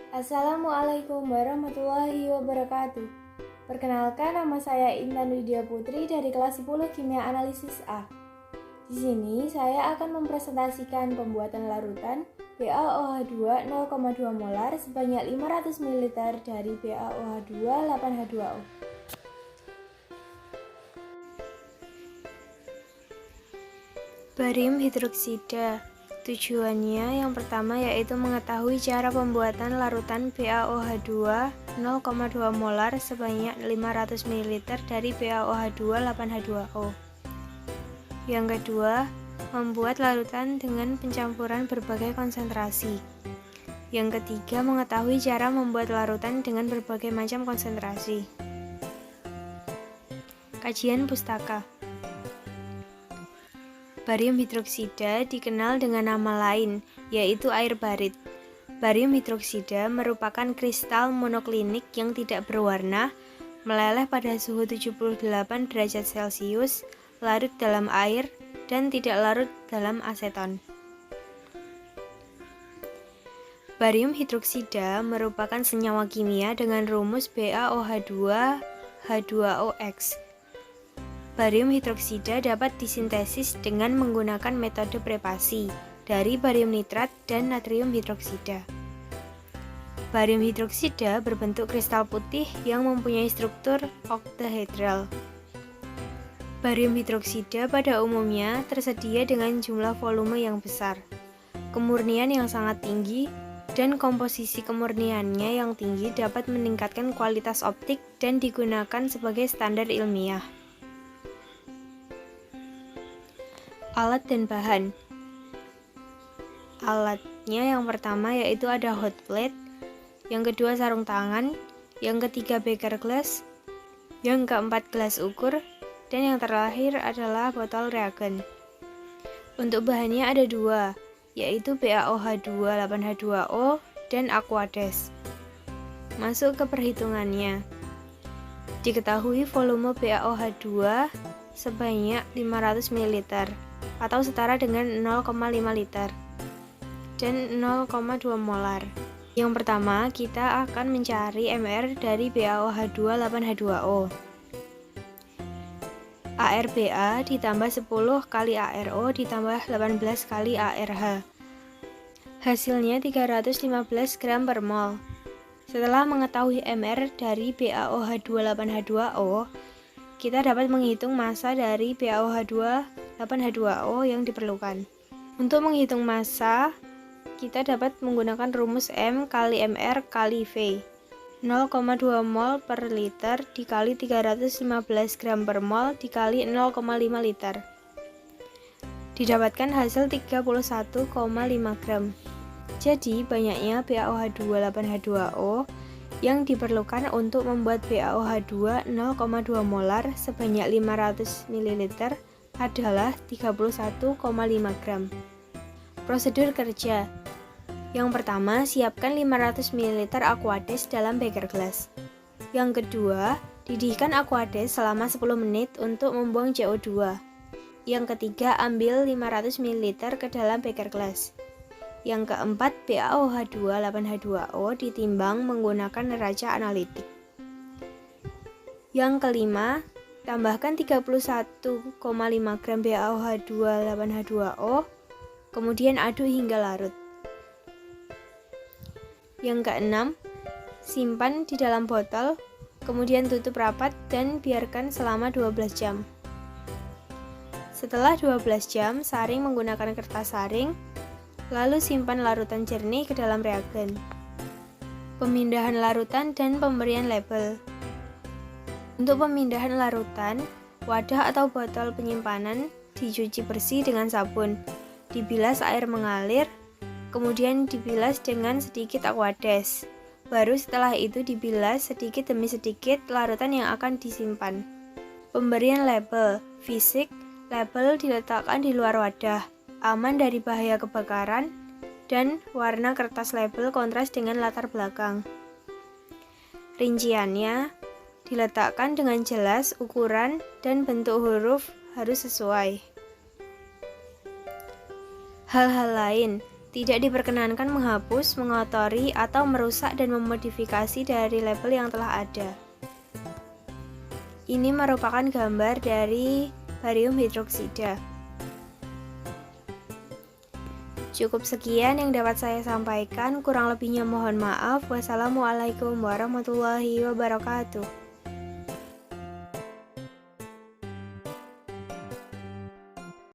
Assalamualaikum warahmatullahi wabarakatuh. Perkenalkan, nama saya Intan Widya Putri dari kelas 10 Kimia Analisis A. Di sini saya akan mempresentasikan pembuatan larutan BaOH2 0,2 molar sebanyak 500 ml dari BaOH2 8H2O. Barium hidroksida. Tujuannya yang pertama yaitu mengetahui cara pembuatan larutan BaOH2 0,2 molar sebanyak 500 ml dari BaOH2 8H2O. Yang kedua, membuat larutan dengan pencampuran berbagai konsentrasi. Yang ketiga, mengetahui cara membuat larutan dengan berbagai macam konsentrasi. Kajian pustaka. Barium hidroksida dikenal dengan nama lain, yaitu air barit. Barium hidroksida merupakan kristal monoklinik yang tidak berwarna, meleleh pada suhu 78 derajat Celcius, larut dalam air, dan tidak larut dalam aseton. Barium hidroksida merupakan senyawa kimia dengan rumus BaOH2 H2OX. Barium hidroksida dapat disintesis dengan menggunakan metode prepasi dari barium nitrat dan natrium hidroksida. Barium hidroksida berbentuk kristal putih yang mempunyai struktur oktahedral. Barium hidroksida pada umumnya tersedia dengan jumlah volume yang besar, kemurnian yang sangat tinggi, dan komposisi kemurniannya yang tinggi dapat meningkatkan kualitas optik dan digunakan sebagai standar ilmiah. Alat dan bahan. Alatnya yang pertama yaitu ada hot plate, yang kedua sarung tangan, yang ketiga beker glass, yang keempat gelas ukur, dan yang terakhir adalah botol reagen. Untuk bahannya ada dua, yaitu BaOH2 8H2O dan Aquades. Masuk ke perhitungannya. Diketahui volume BaOH2 sebanyak 500 ml atau setara dengan 0,5 liter dan 0,2 molar. Yang pertama, kita akan mencari MR dari BaOH2 8H2O. ARBA ditambah 10 kali ARO ditambah 18 kali ARH. Hasilnya 315 gram per mol. Setelah mengetahui MR dari BaOH2 8H2O, kita dapat menghitung massa dari BaOH2 8H2O yang diperlukan. Untuk menghitung massa, kita dapat menggunakan rumus M kali MR kali V. 0,2 mol per liter dikali 315 gram per mol dikali 0,5 liter. Didapatkan hasil 31,5 gram. Jadi, banyaknya BaOH2 8H2O yang diperlukan untuk membuat BaOH2 0,2 molar sebanyak 500 ml adalah 31,5 gram. Prosedur kerja. Yang pertama, siapkan 500 ml Aquades dalam beker gelas. Yang kedua, didihkan Aquades selama 10 menit untuk membuang CO2. Yang ketiga, ambil 500 ml ke dalam beker gelas. Yang keempat, BaOH2 8H2O ditimbang menggunakan neraca analitik. Yang kelima, tambahkan 31,5 gram BaOH2 8H2O, kemudian aduk hingga larut. Yang keenam, simpan di dalam botol, kemudian tutup rapat dan biarkan selama 12 jam. Setelah 12 jam, saring menggunakan kertas saring, lalu simpan larutan jernih ke dalam reagen. Pemindahan larutan dan pemberian label. Untuk pemindahan larutan, wadah atau botol penyimpanan dicuci bersih dengan sabun, dibilas air mengalir, kemudian dibilas dengan sedikit Aquades. Baru setelah itu dibilas sedikit demi sedikit larutan yang akan disimpan. Pemberian label. Fisik, label diletakkan di luar wadah, aman dari bahaya kebakaran, dan warna kertas label kontras dengan latar belakang. Rinciannya, diletakkan dengan jelas ukuran dan bentuk huruf harus sesuai. Hal-hal lain, Tidak diperkenankan menghapus, mengotori, atau merusak dan memodifikasi dari label yang telah ada. Ini merupakan gambar dari barium hidroksida. Cukup sekian yang dapat saya sampaikan, kurang lebihnya mohon maaf. Wassalamualaikum warahmatullahi wabarakatuh.